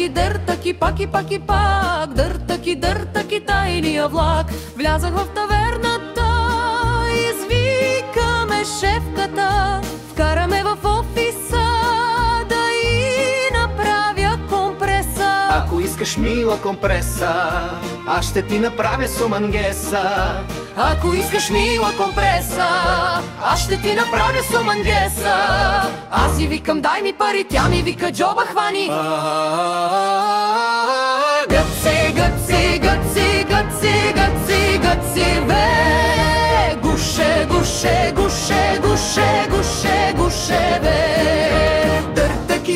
дъртаки, пак и пак. Дъртаки, тайния влак. Влязах в таверната, извикаме шефката. Вкараме в офиса да и направя компреса. Ако искаш мила компреса, аз ще ти направя сумангеса. Ако искаш мила компреса, аз ще ти направя сумангеса. Аз си викам дай ми пари, тя ми вика джоба хвани. Гъци, гъци, гъци, гъци, гъци, гъци, бе. Гуше, гуше, гуше, гуше, гуше, гуше, бе.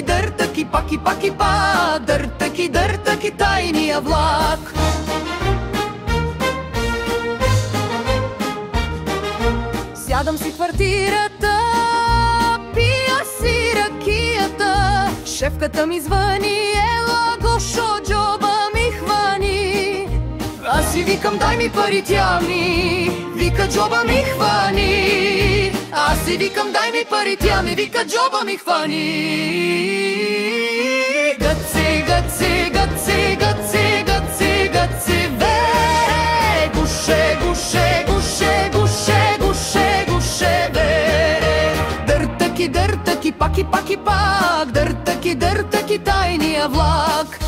Дъртаки, пак и па. Дъртаки, тайния влак. Сядам си в квартирата, пия си ракията. Шефката ми звъни, ела Гошо, джоба ми хвани. Аз си викам дай ми пари, тя ми вика джоба ми хвани. Аз си викам дай ми пари, тя ми вика джоба ми хвани. Гъци, гъци, гъци, гъци, гъци, гъци, бе. Гуше, гуше, гуше, гуше, гуше, гуше, бе. Дъртаки, пак и пак. Дъртаки, тайния влак.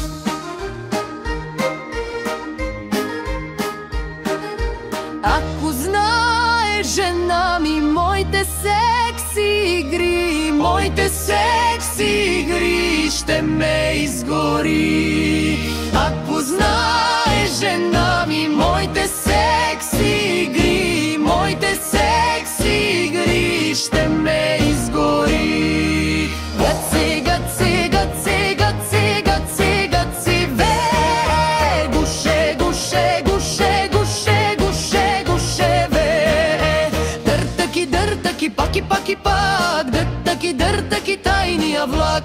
Ако знае жена ми моите секси игри, моите секси игри, ще ме изгори. Ако знае жена ми моите секси игри, моите секси игри, ще ме изгори. Гъци, гъци, гъци, гъци, гъци, гъци, бе. Гуше, гуше, гуше, гуше, гуше, гуше, бе. Дъртаки, пак и пак. Дъртаки, тайния влак.